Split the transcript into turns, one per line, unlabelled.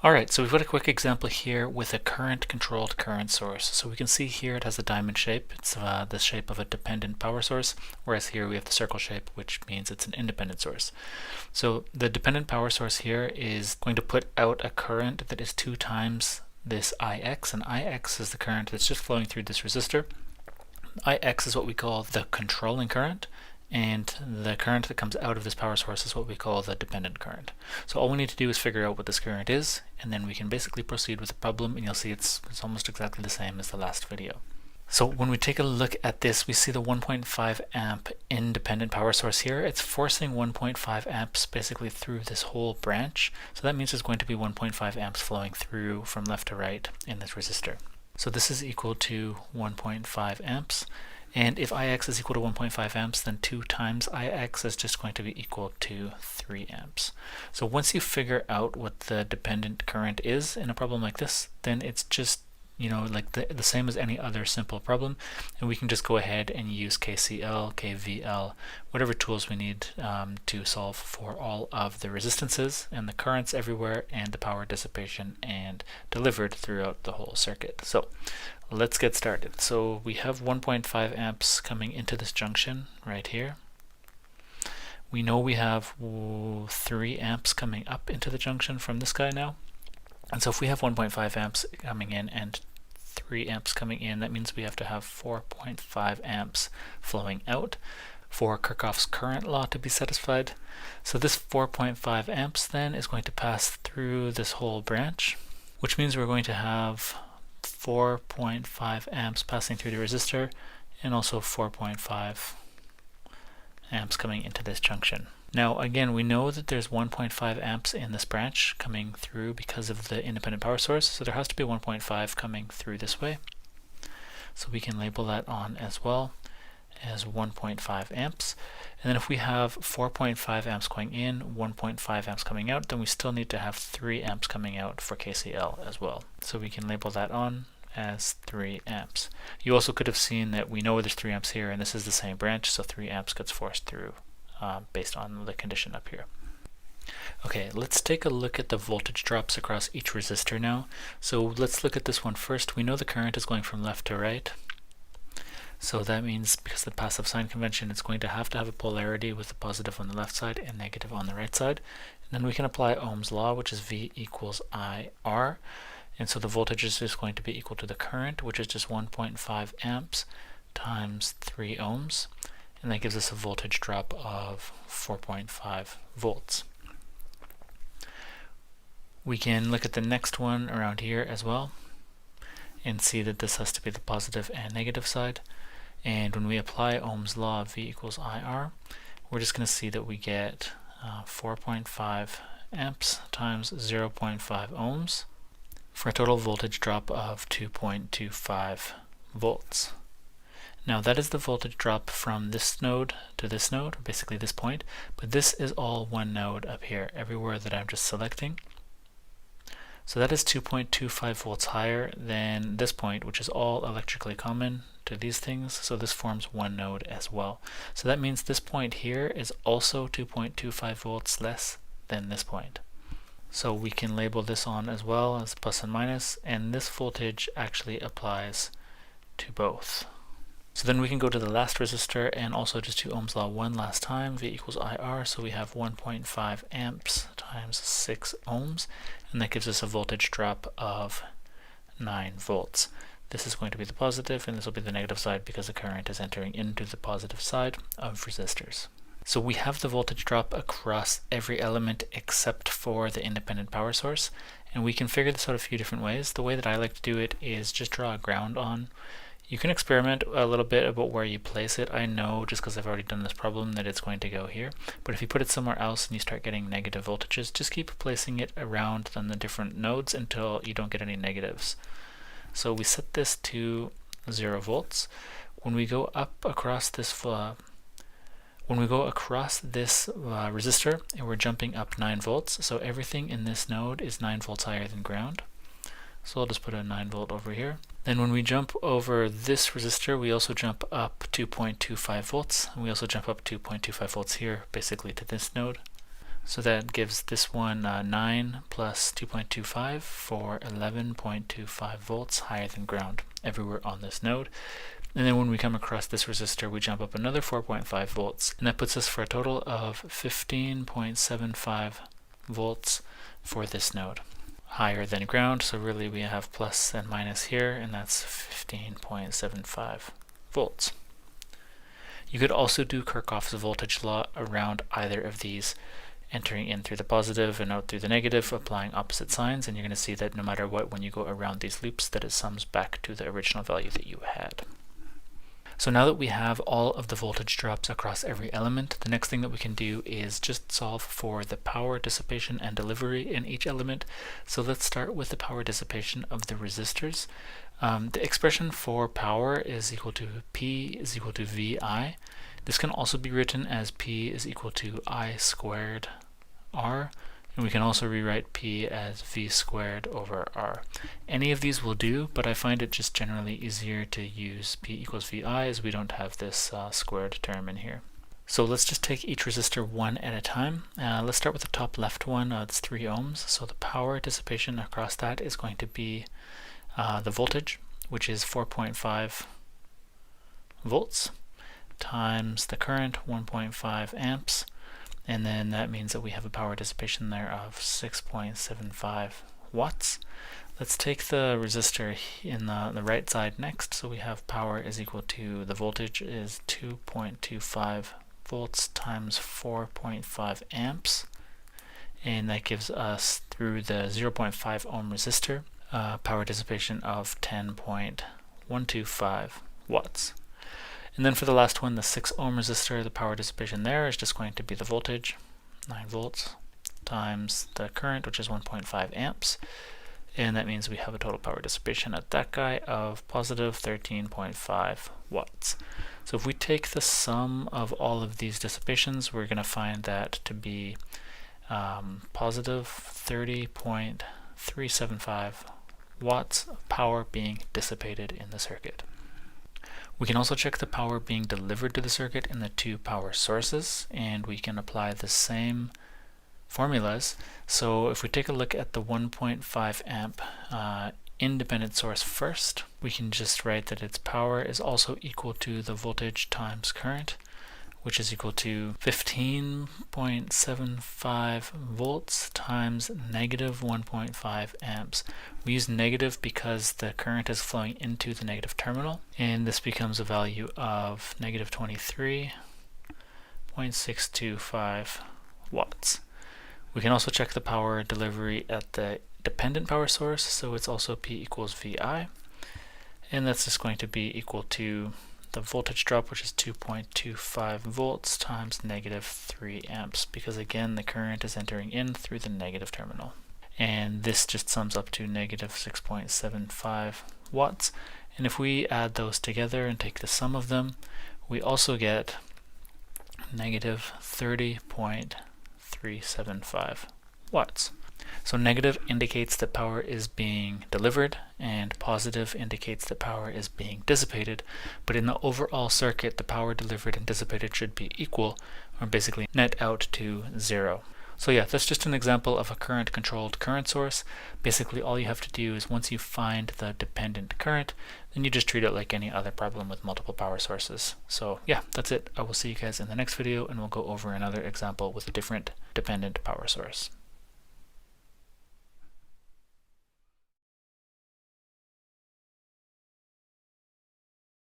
Alright, so we've got a quick example here with a current-controlled current source. So we can see here it has a diamond shape. It's the shape of a dependent power source, whereas here we have the circle shape, which means it's an independent source. So the dependent power source here is going to put out a current that is 2 times this Ix, and Ix is the current that's just flowing through this resistor. Ix is what we call the controlling current, and the current that comes out of this power source is what we call the dependent current. So all we need to do is figure out what this current is, and then we can basically proceed with the problem, and you'll see it's almost exactly the same as the last video. So when we take a look at this, we see the 1.5 amp independent power source here. It's forcing 1.5 amps basically through this whole branch. So that means there's going to be 1.5 amps flowing through from left to right in this resistor. So this is equal to 1.5 amps. And if Ix is equal to 1.5 amps, then 2 times Ix is just going to be equal to 3 amps. So once you figure out what the dependent current is in a problem like this, then it's just, like the same as any other simple problem. And we can just go ahead and use KCL, KVL, whatever tools we need to solve for all of the resistances and the currents everywhere and the power dissipation and delivered throughout the whole circuit. So let's get started. So we have 1.5 amps coming into this junction right here. We know we have 3 amps coming up into the junction from this guy now. And so if we have 1.5 amps coming in and 3 amps coming in, that means we have to have 4.5 amps flowing out for Kirchhoffs current law to be satisfied. So this 4.5 amps then is going to pass through this whole branch, which means we're going to have 4.5 amps passing through the resistor and also 4.5 amps coming into this junction. Now again, we know that there's 1.5 amps in this branch coming through because of the independent power source, so there has to be 1.5 coming through this way. So we can label that on as well as 1.5 amps. And then if we have 4.5 amps going in, 1.5 amps coming out, then we still need to have 3 amps coming out for KCL as well. So we can label that on as 3 amps. You also could have seen that we know there's 3 amps here, and this is the same branch, so 3 amps gets forced through based on the condition up here. Okay, let's take a look at the voltage drops across each resistor now. So let's look at this one first. We know the current is going from left to right. So that means, because of the passive sign convention, it's going to have a polarity with the positive on the left side and negative on the right side. And then we can apply Ohm's law, which is V equals IR. And so the voltage is just going to be equal to the current, which is just 1.5 amps times 3 ohms. And that gives us a voltage drop of 4.5 volts. We can look at the next one around here as well and see that this has to be the positive and negative side. And when we apply Ohm's law, V equals IR, we're just going to see that we get 4.5 amps times 0.5 ohms for a total voltage drop of 2.25 volts. Now that is the voltage drop from this node to this node, or basically this point, but this is all one node up here, everywhere that I'm just selecting. So that is 2.25 volts higher than this point, which is all electrically common to these things, so this forms one node as well. So that means this point here is also 2.25 volts less than this point. So we can label this on as well as plus and minus, and this voltage actually applies to both. So then we can go to the last resistor and also just do Ohm's law one last time, V equals IR, so we have 1.5 amps times 6 ohms, and that gives us a voltage drop of 9 volts. This is going to be the positive, and this will be the negative side because the current is entering into the positive side of resistors. So we have the voltage drop across every element except for the independent power source, and we can figure this out a few different ways. The way that I like to do it is just draw a ground on. You can experiment a little bit about where you place it. I know, just because I've already done this problem, that it's going to go here. But if you put it somewhere else and you start getting negative voltages, just keep placing it around on the different nodes until you don't get any negatives. So we set this to 0 volts. When we go up across this resistor, and we're jumping up 9 volts, so everything in this node is 9 volts higher than ground. So I'll just put a 9 volt over here. Then when we jump over this resistor, we also jump up 2.25 volts. And we also jump up 2.25 volts here, basically to this node. So that gives this one 9 plus 2.25 for 11.25 volts higher than ground everywhere on this node. And then when we come across this resistor, we jump up another 4.5 volts, and that puts us for a total of 15.75 volts for this node, higher than ground. So really we have plus and minus here, and that's 15.75 volts. You could also do Kirchhoffs voltage law around either of these, entering in through the positive and out through the negative, applying opposite signs, and you're going to see that no matter what, when you go around these loops, that it sums back to the original value that you had. So now that we have all of the voltage drops across every element, the next thing that we can do is just solve for the power dissipation and delivery in each element. So let's start with the power dissipation of the resistors. The expression for power is equal to P is equal to VI. This can also be written as P is equal to I squared R, and we can also rewrite P as V squared over R. Any of these will do, but I find it just generally easier to use P equals VI as we don't have this squared term in here. So let's just take each resistor one at a time. Let's start with the top left one. It's 3 ohms. So the power dissipation across that is going to be the voltage, which is 4.5 volts, times the current, 1.5 amps, and then that means that we have a power dissipation there of 6.75 watts. Let's take the resistor in the right side next. So we have power is equal to the voltage is 2.25 volts times 4.5 amps, and that gives us through the 0.5 ohm resistor power dissipation of 10.125 watts. And then for the last one, the 6 ohm resistor, the power dissipation there is just going to be the voltage, 9 volts, times the current, which is 1.5 amps. And that means we have a total power dissipation at that guy of positive 13.5 watts. So if we take the sum of all of these dissipations, we're going to find that to be positive 30.375 watts of power being dissipated in the circuit. We can also check the power being delivered to the circuit in the 2 power sources, and we can apply the same formulas. So if we take a look at the 1.5 amp independent source first, we can just write that its power is also equal to the voltage times current, which is equal to 15.75 volts times negative 1.5 amps. We use negative because the current is flowing into the negative terminal, and this becomes a value of negative 23.625 watts. We can also check the power delivery at the dependent power source, so it's also P equals VI, and that's just going to be equal to the voltage drop, which is 2.25 volts times negative 3 amps, because again the current is entering in through the negative terminal. And this just sums up to negative 6.75 watts. And if we add those together and take the sum of them, we also get negative 30.375 watts. So negative indicates that power is being delivered, and positive indicates that power is being dissipated. But in the overall circuit, the power delivered and dissipated should be equal, or basically net out to 0. So yeah, that's just an example of a current-controlled current source. Basically all you have to do is once you find the dependent current, then you just treat it like any other problem with multiple power sources. So yeah, that's it. I will see you guys in the next video, and we'll go over another example with a different dependent power source.